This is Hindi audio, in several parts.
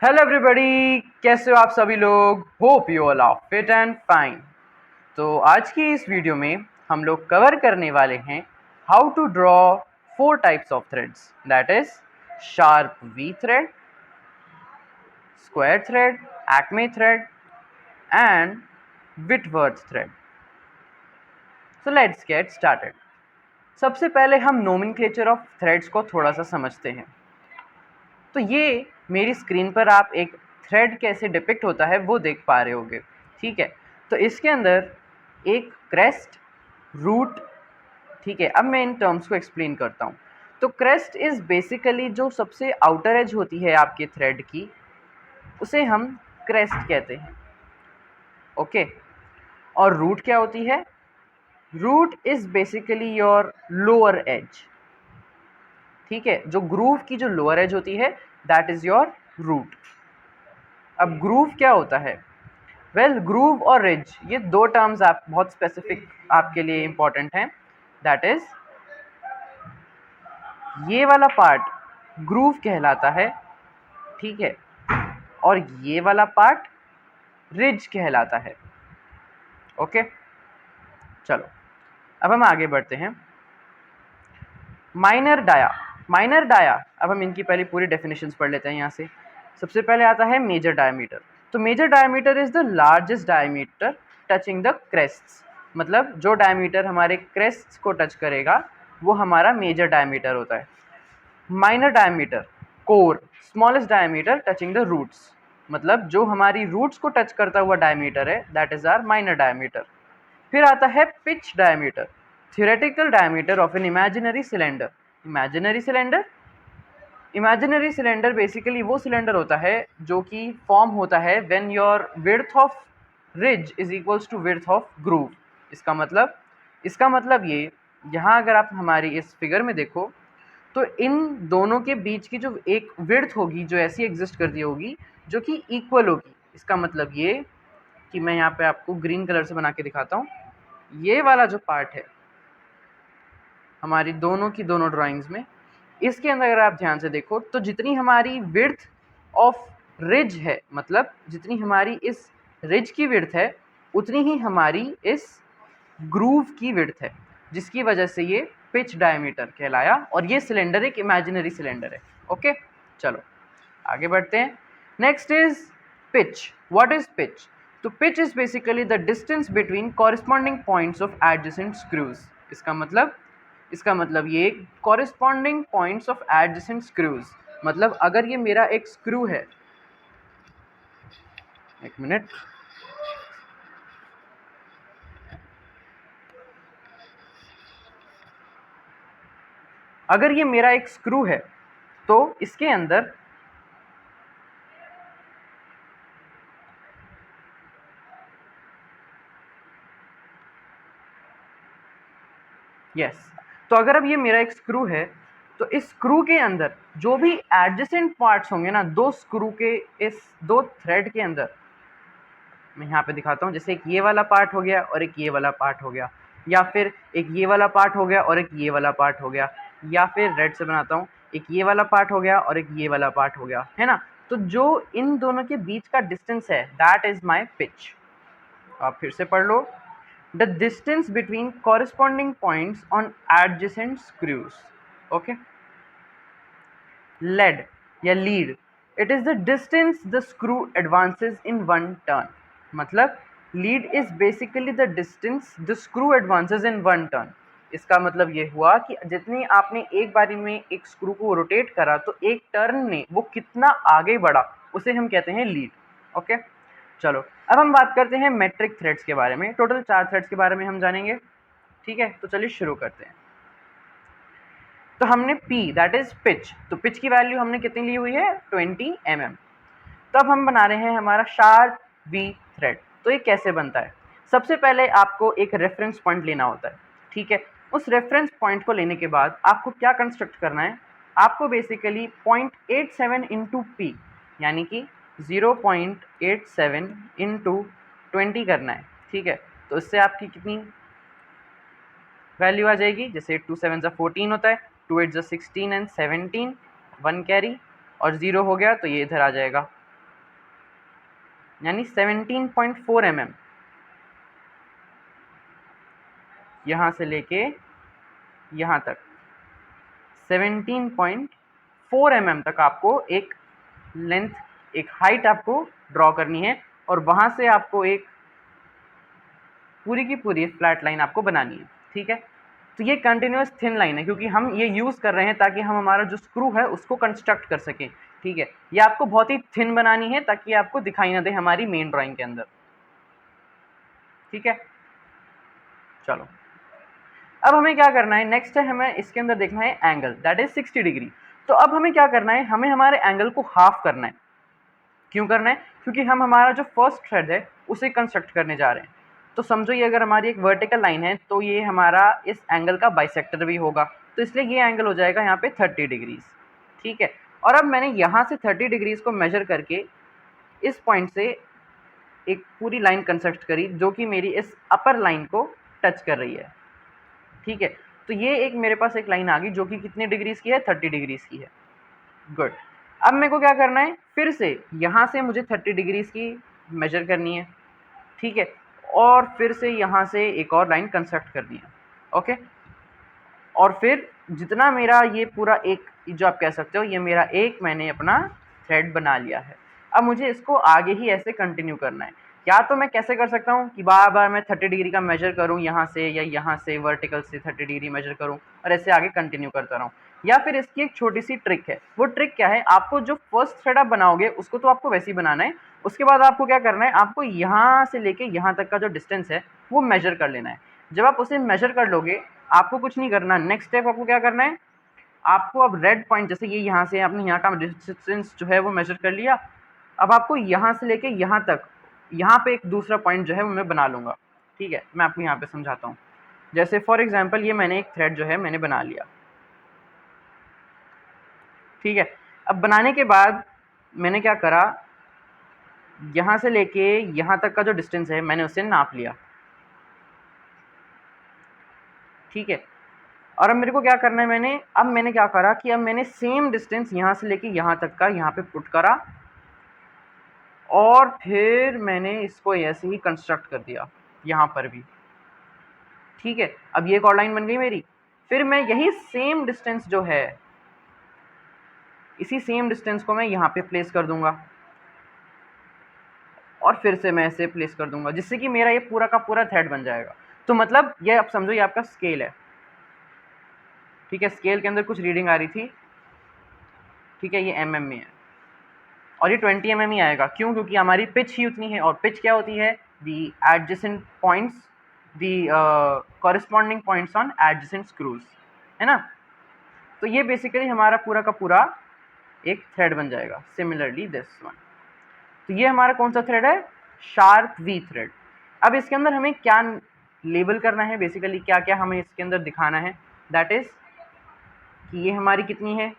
हेलो एवरीबॉडी, कैसे हो आप सभी लोग। Hope you all are fit and fine. तो आज की इस वीडियो में हम लोग कवर करने वाले हैं how to draw 4 types of threads, that is sharp V thread, square thread, acme thread and Whitworth thread. So let's get started. सबसे पहले हम नोमेनक्लेचर ऑफ थ्रेड्स को थोड़ा सा समझते हैं। तो ये मेरी स्क्रीन पर आप एक थ्रेड कैसे डिपिक्ट होता है वो देख पा रहे होगे, ठीक है। तो इसके अंदर एक क्रेस्ट, रूट, ठीक है। अब मैं इन टर्म्स को एक्सप्लेन करता हूँ। तो क्रेस्ट इज़ बेसिकली जो सबसे आउटर एज होती है आपके थ्रेड की, उसे हम क्रेस्ट कहते हैं, ओके। और रूट क्या होती है? Root is basically your lower edge, ठीक है। जो ग्रूव की जो लोअर एज होती है दैट इज़ योर रूट। अब ग्रूव क्या होता है? वेल, ग्रूव और रिज, ये दो टर्म्स आप बहुत स्पेसिफिक आपके लिए इंपॉर्टेंट हैं। दैट इज ये वाला पार्ट ग्रूव कहलाता है, ठीक है, और ये वाला पार्ट रिज कहलाता है, ओके। चलो अब हम आगे बढ़ते हैं। माइनर डाया, माइनर डाया, अब हम इनकी पहले पूरी डेफिनेशंस पढ़ लेते हैं यहाँ से। सबसे पहले आता है मेजर डायमीटर। तो major diameter is the largest diameter touching the crests, मतलब जो डायमीटर हमारे क्रेस्ट्स को टच करेगा वो हमारा मेजर डायमीटर होता है। Minor diameter, core, smallest diameter touching the roots, मतलब जो हमारी रूट्स को टच करता हुआ डायमीटर है that is our minor diameter. फिर आता है pitch diameter, theoretical diameter of an imaginary cylinder। imaginary cylinder, imaginary cylinder basically वो सिलेंडर होता है जो कि फॉर्म होता है when your width of ridge is equals to width of groove. इसका मतलब ये, यहाँ अगर आप हमारी इस फिगर में देखो तो इन दोनों के बीच की जो एक विड्थ होगी जो ऐसी एग्जिस्ट करती होगी जो कि इक्वल होगी। इसका मतलब ये कि मैं यहाँ पे आपको ग्रीन कलर से बना के दिखाता हूँ। ये वाला जो पार्ट है हमारी दोनों की दोनों ड्राइंग्स में, इसके अंदर अगर आप ध्यान से देखो तो जितनी हमारी विड्थ ऑफ रिज है, मतलब जितनी हमारी इस रिज की विड्थ है उतनी ही हमारी इस ग्रूव की विड्थ है, जिसकी वजह से ये पिच डायमीटर कहलाया। और ये सिलेंडर एक इमेजिनरी सिलेंडर है, ओके। चलो आगे बढ़ते हैं। Next is pitch. What is pitch? तो pitch is basically the distance between corresponding points of adjacent screws. इसका मतलब ये corresponding points of adjacent screws, मतलब अगर ये मेरा एक स्क्रू है, एक मिनट, अगर ये मेरा एक स्क्रू है तो इसके अंदर यस, तो अगर अब ये मेरा एक स्क्रू है तो इस स्क्रू के अंदर जो भी एडजेसेंट पार्ट्स होंगे ना, दो स्क्रू के इस दो थ्रेड के अंदर, मैं यहाँ पे दिखाता हूँ, जैसे एक ये वाला पार्ट हो गया और एक ये वाला पार्ट हो गया, या फिर एक ये वाला पार्ट हो गया और एक ये वाला पार्ट हो गया, या फिर रेड से बनाता हूँ, एक ये वाला पार्ट हो गया और एक ये वाला पार्ट हो गया, है ना। तो जो इन दोनों के बीच का डिस्टेंस है दैट इज माई पिच। आप फिर से पढ़ लो, the distance between corresponding points on adjacent screws, okay. Lead या lead, it is the distance the screw advances in one turn, मतलब lead is basically the distance the screw advances in one turn. इसका मतलब ये हुआ कि जितनी आपने एक बारी में एक स्क्रू को रोटेट करा तो एक टर्न में वो कितना आगे बढ़ा उसे हम कहते हैं लीड, ओके। चलो अब हम बात करते हैं मेट्रिक थ्रेड्स के बारे में। टोटल 4 थ्रेड्स के बारे में हम जानेंगे, ठीक है। तो चलिए शुरू करते हैं। तो हमने P दैट इज पिच, तो पिच की वैल्यू हमने कितनी ली हुई है 20 mm। तब हम बना रहे हैं हमारा शार्प वी थ्रेड। तो ये कैसे बनता है? सबसे पहले आपको एक रेफरेंस पॉइंट लेना होता है, ठीक है। उस रेफरेंस पॉइंट को लेने के बाद आपको क्या कंस्ट्रक्ट करना है? आपको बेसिकली 0.87 इंटू पी, यानी कि 0.87 इंटू 20 करना है, ठीक है। तो इससे आपकी कितनी वैल्यू आ जाएगी? जैसे 2 7 14 होता है, 2 8 16 एंड 17, 1 कैरी और 0 हो गया तो ये इधर आ जाएगा, यानी 17.4 mm, यहाँ से लेके यहाँ तक 17.4 mm तक आपको एक लेंथ, एक हाइट आपको ड्रॉ करनी है, और वहाँ से आपको एक पूरी की पूरी फ्लैट लाइन आपको बनानी है। ठीक है, तो ये कंटिन्यूस थिन लाइन है, क्योंकि हम ये यूज़ कर रहे हैं ताकि हम हमारा जो स्क्रू है उसको कंस्ट्रक्ट कर सकें। ठीक है, ये आपको बहुत ही थिन बनानी है ताकि आपको दिखाई ना दे हमारी मेन ड्राइंग के अंदर। ठीक है, चलो अब हमें क्या करना है, नेक्स्ट है हमें इसके अंदर देखना है एंगल, दैट इज 60 डिग्री। तो अब हमें क्या करना है, हमें हमारे एंगल को हाफ करना है। क्यों करना है, क्योंकि हम हमारा जो फर्स्ट थ्रेड है उसे कंस्ट्रक्ट करने जा रहे हैं। तो समझो ये अगर हमारी एक वर्टिकल लाइन है तो ये हमारा इस एंगल का बाइसेक्टर भी होगा, तो इसलिए ये एंगल हो जाएगा यहाँ पे 30 डिग्रीज। ठीक है, और अब मैंने यहाँ से 30 डिग्रीज को मेजर करके इस पॉइंट से एक पूरी लाइन कंस्ट्रक्ट करी जो कि मेरी इस अपर लाइन को टच कर रही है। ठीक है, तो ये एक मेरे पास एक लाइन आ गई जो कि कितने डिग्रीज की है, 30 डिग्रीज की है। गुड, अब मेरे को क्या करना है, फिर से यहाँ से मुझे 30 डिग्रीज की मेजर करनी है। ठीक है, और फिर से यहाँ से एक और लाइन कंस्ट्रक्ट करनी है। ओके, और फिर जितना मेरा ये पूरा एक, जो आप कह सकते हो ये मेरा एक मैंने अपना थ्रेड बना लिया है। अब मुझे इसको आगे ही ऐसे कंटिन्यू करना है। या तो मैं कैसे कर सकता हूँ कि बार बार मैं 30 डिग्री का मेजर करूँ यहाँ से, या यहाँ से वर्टिकल से 30 डिग्री मेजर करूँ और ऐसे आगे कंटिन्यू करता रहूँ। या फिर इसकी एक छोटी सी ट्रिक है। वो ट्रिक क्या है, आपको जो फर्स्ट थ्रेड आप बनाओगे उसको तो आपको वैसे ही बनाना है, उसके बाद आपको क्या करना है, आपको यहाँ से लेके यहाँ तक का जो डिस्टेंस है वो मेजर कर लेना है। जब आप उसे मेजर कर लोगे, आपको कुछ नहीं करना, नेक्स्ट स्टेप आपको क्या करना है, आपको अब रेड पॉइंट, जैसे ये यहाँ से आपने यहाँ का डिस्टेंस जो है वो मेजर कर लिया, अब आपको यहाँ से लेके यहाँ तक, यहाँ पे एक दूसरा पॉइंट जो है वो मैं बना लूँगा। ठीक है, मैं आपको यहाँ पे समझाता हूँ। जैसे फॉर एग्जांपल ये मैंने एक थ्रेड जो है मैंने बना लिया। ठीक है, अब बनाने के बाद मैंने क्या करा, यहाँ से लेके यहाँ तक का जो डिस्टेंस है मैंने उसे नाप लिया। ठीक है, और अब मेरे को क्या करना है, मैंने क्या करा कि अब मैंने सेम डिस्टेंस यहाँ से लेके यहाँ तक का यहाँ पे पुट करा, और फिर मैंने इसको ऐसे ही कंस्ट्रक्ट कर दिया यहाँ पर भी। ठीक है, अब ये एक और लाइन बन गई मेरी। फिर मैं यही सेम डिस्टेंस जो है, इसी सेम डिस्टेंस को मैं यहाँ पे प्लेस कर दूंगा, और फिर से मैं ऐसे प्लेस कर दूंगा, जिससे कि मेरा ये पूरा का पूरा थ्रेड बन जाएगा। तो मतलब ये आप समझो ये आपका स्केल है। ठीक है, स्केल के अंदर कुछ रीडिंग आ रही थी। ठीक है, ये mm में है, और ये 20 mm ही आएगा। क्यों, क्योंकि हमारी पिच ही उतनी है, और पिच क्या होती है, the adjacent points, the corresponding points on adjacent screws, है ना। तो ये बेसिकली हमारा पूरा का पूरा एक थ्रेड बन जाएगा। सिमिलरली दिस वन, तो ये हमारा कौन सा थ्रेड है, शार्प वी थ्रेड। अब इसके अंदर हमें क्या लेबल करना है, बेसिकली क्या क्या हमें इसके अंदर दिखाना है, दैट इज कि ये हमारी कितनी है,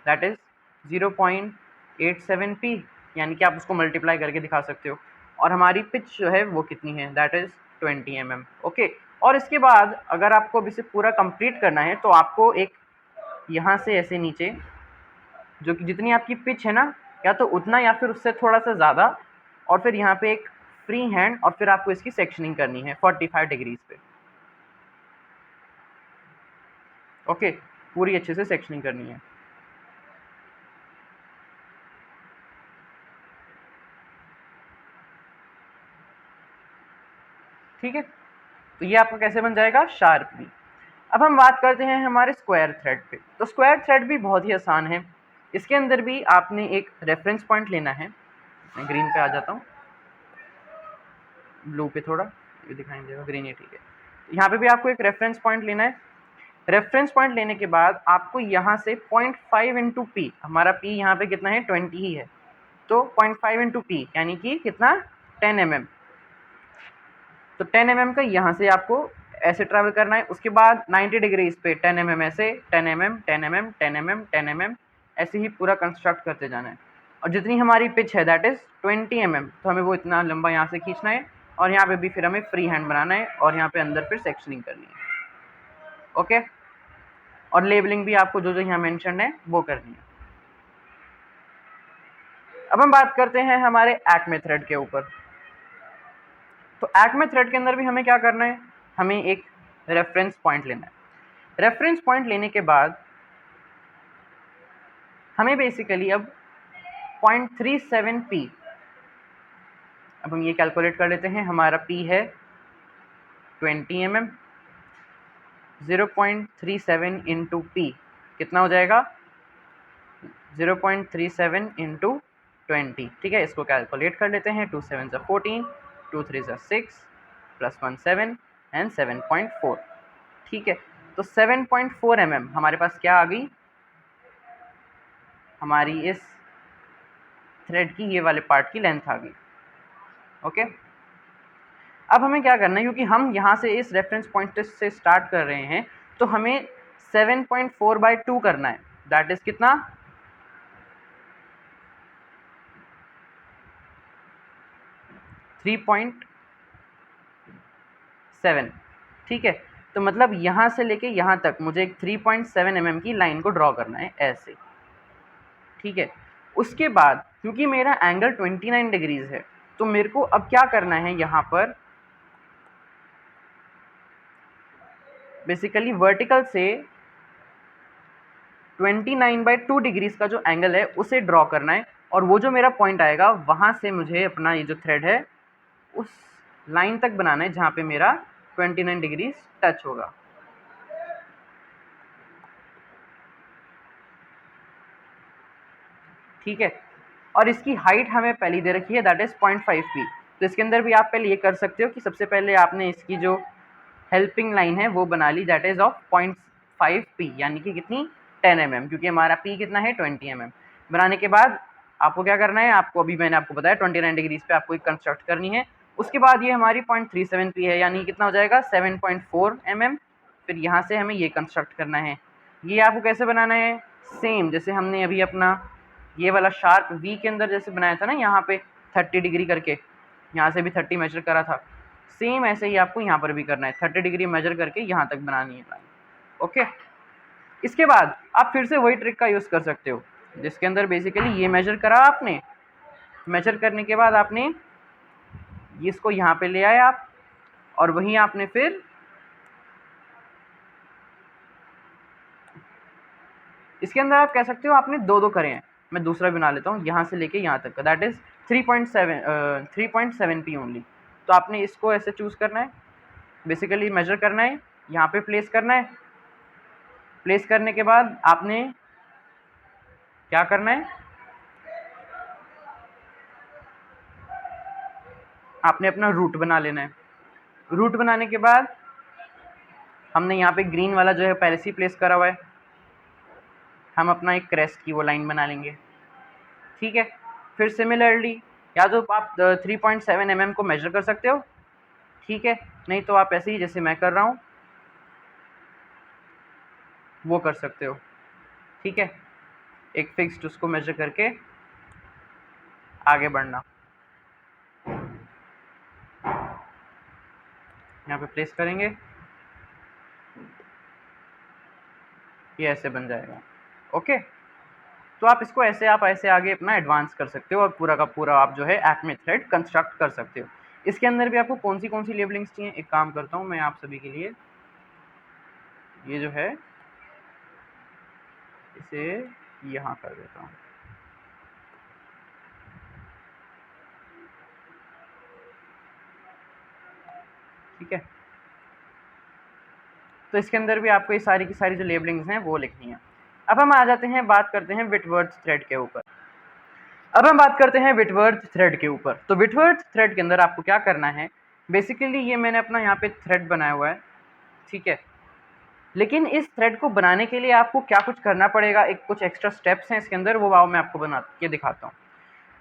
दैट इज 0.87p, यानी कि आप उसको मल्टीप्लाई करके दिखा सकते हो, और हमारी पिच जो है वो कितनी है, दैट इज 20 mm। ओके, और इसके बाद अगर आपको अब इसे पूरा कंप्लीट करना है तो आपको एक यहाँ से ऐसे नीचे, जो कि जितनी आपकी पिच है ना, या तो उतना या फिर उससे थोड़ा सा ज़्यादा, और फिर यहाँ पे एक फ्री हैंड, और फिर आपको इसकी सेक्शनिंग करनी है 45 डिग्रीज पे। ओके, पूरी अच्छे से सेक्शनिंग करनी है। ठीक है, तो ये आपका कैसे बन जाएगा, शार्प भी। अब हम बात करते हैं हमारे स्क्वायर थ्रेड पे। तो स्क्वायर थ्रेड भी बहुत ही आसान है। इसके अंदर भी आपने एक रेफरेंस पॉइंट लेना है। मैं ग्रीन पे आ जाता हूँ, ब्लू पे थोड़ा ये दिखाई देगा, ग्रीन ही ठीक है। यहाँ पे भी आपको एक रेफरेंस पॉइंट लेना है। रेफरेंस पॉइंट लेने के बाद आपको यहाँ से 0.5 इंटू पी, हमारा पी यहाँ पे कितना है, 20 ही है, तो 0.5 इंटू पी यानी कि कितना, 10 mm। तो 10 mm का यहाँ से आपको ऐसे ट्रैवल करना है। उसके बाद 90 डिग्रीज पे 10 mm ऐसे, 10 mm 10 mm 10 mm 10 mm ऐसे ही पूरा कंस्ट्रक्ट करते जाना है। और जितनी हमारी पिच है दैट इज़ 20 mm, तो हमें वो इतना लंबा यहाँ से खींचना है, और यहाँ पे भी फिर हमें फ्री हैंड बनाना है, और यहाँ पे अंदर फिर सेक्शनिंग करनी है। ओके, और लेबलिंग भी आपको जो जो यहाँ मेंशन है वो करनी है। अब हम बात करते हैं हमारे एक्मे थ्रेड के ऊपर। तो एक्मे थ्रेड के अंदर भी हमें क्या करना है, हमें एक रेफरेंस पॉइंट लेना है। रेफरेंस पॉइंट लेने के बाद हमें बेसिकली अब 0.37 p, अब हम ये कैलकुलेट कर लेते हैं। हमारा p है 20 mm, 0.37 इंटू पी कितना हो जाएगा, 0.37 इंटू 20। ठीक है, इसको कैलकुलेट कर लेते हैं। 2 7 14, 2 3 6, प्लस 1 7 एंड 7.4। ठीक है, तो 7.4 mm हमारे पास क्या आ गई, हमारी इस थ्रेड की ये वाले पार्ट की लेंथ आ गई। ओके, अब हमें क्या करना है, क्योंकि हम यहाँ से इस रेफरेंस पॉइंट से स्टार्ट कर रहे हैं, तो हमें 7.4/2 करना है। दैट इज कितना, 3.7। ठीक है, तो मतलब यहाँ से लेके यहाँ तक मुझे एक 3.7 mm की लाइन को ड्रॉ करना है ऐसे। ठीक है, उसके बाद क्योंकि मेरा एंगल 29 डिग्रीज है, तो मेरे को अब क्या करना है, यहाँ पर बेसिकली वर्टिकल से 29/2 डिग्रीज का जो एंगल है उसे ड्रॉ करना है, और वो जो मेरा पॉइंट आएगा वहाँ से मुझे अपना ये जो थ्रेड है उस लाइन तक बनाना है जहाँ पे मेरा 29 डिग्रीज टच होगा। ठीक है, और इसकी हाइट हमें पहले दे रखी है, दैट इज 0.5 p। तो इसके अंदर भी आप पहले ये कर सकते हो कि सबसे पहले आपने इसकी जो हेल्पिंग लाइन है वो बना ली, दैट इज ऑफ 0.5 p, यानी कि कितनी, 10 mm, क्योंकि हमारा p कितना है 20 mm। बनाने के बाद आपको क्या करना है, आपको अभी मैंने आपको बताया 29 डिग्रीज पे आपको एक कंस्ट्रक्ट करनी है। उसके बाद ये हमारी 0.37 p है, यानी कितना हो जाएगा 7.4 mm। फिर यहाँ से हमें ये कंस्ट्रक्ट करना है। ये आपको कैसे बनाना है, सेम जैसे हमने अभी अपना ये वाला शार्प वी के अंदर जैसे बनाया था ना, यहाँ पे 30 डिग्री करके, यहाँ से भी 30 मेजर करा था, सेम ऐसे ही आपको यहाँ पर भी करना है, 30 डिग्री मेजर करके यहाँ तक बनानी है लाइन। ओके, इसके बाद आप फिर से वही ट्रिक का यूज़ कर सकते हो, जिसके अंदर बेसिकली ये मेजर करा आपने, मेजर करने के बाद आपने इसको यहाँ पे ले आए आप, और वहीं आपने फिर इसके अंदर आप कह सकते हो आपने दो दो करे हैं। मैं दूसरा बना लेता हूँ, यहाँ से लेके यहाँ तक का, दैट इज 3.7 p ओनली। तो आपने इसको ऐसे चूज़ करना है, बेसिकली मेजर करना है, यहाँ पे प्लेस करना है। प्लेस करने के बाद आपने क्या करना है, आपने अपना रूट बना लेना है। रूट बनाने के बाद हमने यहाँ पे ग्रीन वाला जो है पहले से ही प्लेस करा हुआ है, हम अपना एक क्रेस्ट की वो लाइन बना लेंगे। ठीक है, फिर सिमिलरली या तो आप 3.7 mm को मेजर कर सकते हो, ठीक है, नहीं तो आप ऐसे ही जैसे मैं कर रहा हूँ वो कर सकते हो। ठीक है, एक फिक्स्ड उसको मेजर करके आगे बढ़ना। यहाँ पे प्लेस करेंगे, ये ऐसे बन जाएगा। ओके, तो आप इसको ऐसे आप ऐसे आगे अपना एडवांस कर सकते हो, और पूरा का पूरा आप जो है एक्मे थ्रेड कंस्ट्रक्ट कर सकते हो। इसके अंदर भी आपको कौन सी लेबलिंग्स चाहिए, एक काम करता हूँ मैं आप सभी के लिए, ये जो है इसे यहाँ कर देता हूँ। ठीक है, तो इसके अंदर भी आपको ये सारी की सारी जो लेबलिंग्स हैं वो लिखनी है। अब हम आ जाते हैं, बात करते हैं विटवर्थ थ्रेड के ऊपर। अब हम बात करते हैं विटवर्थ थ्रेड के ऊपर। तो विटवर्थ थ्रेड के अंदर आपको क्या करना है, बेसिकली ये मैंने अपना यहाँ पे थ्रेड बनाया हुआ है, ठीक है, लेकिन इस थ्रेड को बनाने के लिए आपको क्या कुछ करना पड़ेगा, एक कुछ एक्स्ट्रा स्टेप्स हैं इसके अंदर, वो मैं आपको बना के दिखाता हूँ।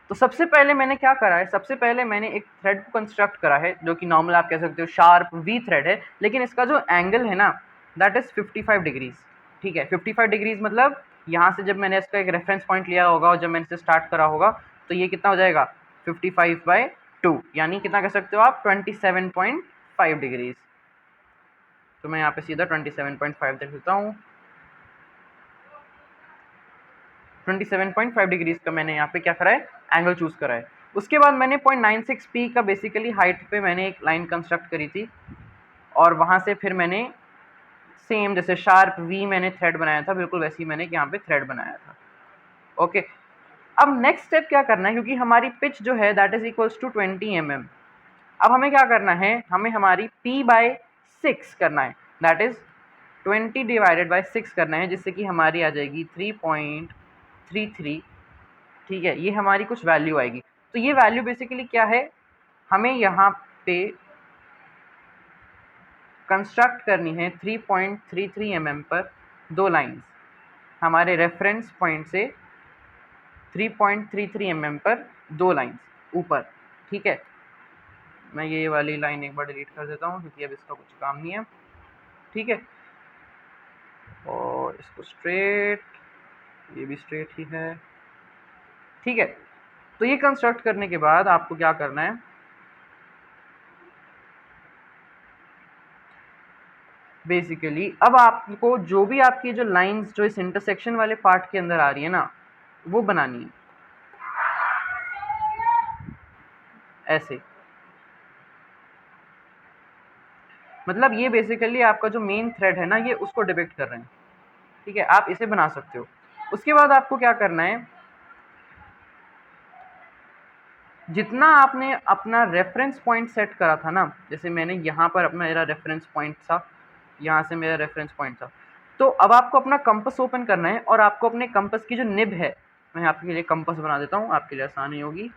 तो सबसे पहले मैंने क्या करा है, सबसे पहले मैंने एक थ्रेड को कंस्ट्रक्ट करा है, जो कि नॉर्मल आप कह सकते हो शार्प वी थ्रेड है, लेकिन इसका जो एंगल है ना दैट इज़ 55 डिग्रीज। ठीक है, 55 डिग्रीज मतलब यहाँ से जब मैंने इसका एक रेफरेंस पॉइंट लिया होगा और जब मैंने इसे स्टार्ट करा होगा, तो ये कितना हो जाएगा 55/2, यानी कितना कह सकते हो आप 27.5 डिग्रीज। तो मैं यहाँ पे सीधा 27.5 तक लिखता हूँ। 27.5 डिग्रीज का मैंने यहाँ पे क्या करा है, एंगल चूज़ करा है। उसके बाद मैंने 0.96 पी का बेसिकली हाइट पे मैंने एक लाइन कंस्ट्रक्ट करी थी, और वहाँ से फिर मैंने सेम जैसे शार्प वी मैंने थ्रेड बनाया था, बिल्कुल वैसे ही मैंने यहाँ पे थ्रेड बनाया था। ओके, अब नेक्स्ट स्टेप क्या करना है, क्योंकि हमारी पिच जो है that is equals to 20 mm। अब हमें क्या करना है, हमें हमारी p/6 करना है, दैट इज 20 डिवाइडेड बाय 6 करना है, जिससे कि हमारी आ जाएगी 3.33। ठीक है, ये हमारी कुछ वैल्यू आएगी। तो ये वैल्यू बेसिकली क्या है, हमें यहाँ पे कंस्ट्रक्ट करनी है 3.33 mm पर दो लाइंस, हमारे रेफरेंस पॉइंट से 3.33 mm पर दो लाइंस ऊपर। ठीक है, मैं ये वाली लाइन एक बार डिलीट कर देता हूँ क्योंकि अब इसका कुछ काम नहीं है। ठीक है, और इसको स्ट्रेट, ये भी स्ट्रेट ही है। ठीक है, तो ये कंस्ट्रक्ट करने के बाद आपको क्या करना है, बेसिकली अब आपको जो भी आपकी जो लाइंस जो इस इंटरसेक्शन वाले पार्ट के अंदर आ रही है ना, वो बनानी है ऐसे। मतलब ये बेसिकली आपका जो मेन थ्रेड है ना, ये उसको डिपिक्ट कर रहे हैं। ठीक है, आप इसे बना सकते हो। उसके बाद आपको क्या करना है, जितना आपने अपना रेफरेंस पॉइंट सेट करा था ना, जैसे मैंने यहाँ पर अपना मेरा रेफरेंस पॉइंट था, यहाँ से मेरा रेफरेंस पॉइंट था, तो अब आपको अपना कंपस ओपन करना है और आपको अपने कंपस की जो निब है, मैं आपके लिए कंपस बना देता हूँ, आपके लिए आसानी होगी।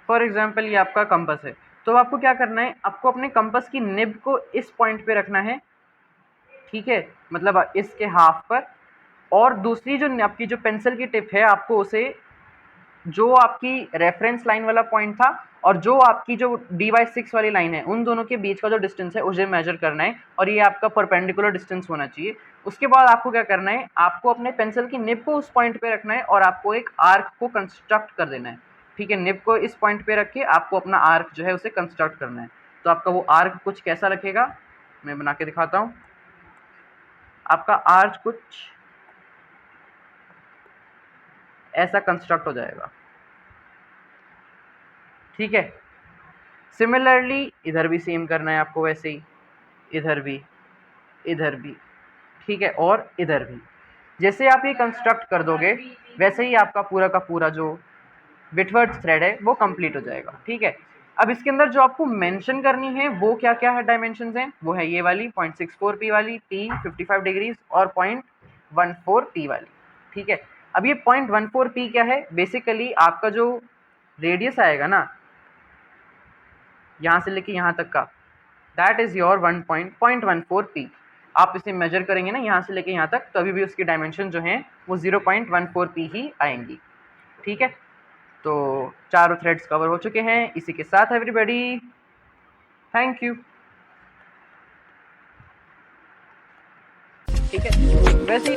फॉर एग्जाम्पल ये आपका कंपस है, तो आपको क्या करना है, आपको अपने कंपस की निब को इस पॉइंट पे रखना है। ठीक है, मतलब इसके हाफ पर, और दूसरी जो आपकी जो पेंसिल की टिप है, आपको उसे जो आपकी रेफरेंस लाइन वाला पॉइंट था और जो आपकी जो d/6 वाली लाइन है, उन दोनों के बीच का जो डिस्टेंस है उसे मेजर करना है, और ये आपका परपेंडिकुलर डिस्टेंस होना चाहिए। उसके बाद आपको क्या करना है, आपको अपने पेंसिल की निब को उस पॉइंट पे रखना है और आपको एक आर्क को कंस्ट्रक्ट कर देना है। ठीक है, निब को इस पॉइंट पे रख के आपको अपना आर्क जो है उसे कंस्ट्रक्ट करना है। तो आपका वो आर्क कुछ कैसा रखेगा, मैं बना के दिखाता हूँ। आपका आर्क कुछ ऐसा कंस्ट्रक्ट हो जाएगा। ठीक है, सिमिलरली इधर भी सेम करना है आपको, वैसे ही इधर भी, इधर भी। ठीक है, और इधर भी। जैसे आप ये कंस्ट्रक्ट कर दोगे, वैसे ही आपका पूरा का पूरा जो विटवर्थ थ्रेड है वो कंप्लीट हो जाएगा। ठीक है, अब इसके अंदर जो आपको मेंशन करनी है वो क्या क्या है, डायमेंशंस हैं, वो है ये वाली 0.64 पी वाली, टी 55 डिग्रीज, और 0.14 पी वाली। ठीक है, अब ये 0.14 पी क्या है, बेसिकली आपका जो रेडियस आएगा ना यहाँ से लेके यहाँ तक का, दैट इज योर 1.14 पी। आप इसे मेजर करेंगे ना यहाँ से लेके यहाँ तक, तो अभी भी उसकी डायमेंशन जो हैं वो 0.14 पी ही आएंगी। ठीक है, तो चारों थ्रेड्स कवर हो चुके हैं। इसी के साथ एवरीबॉडी, थैंक यू। ठीक है, वैसे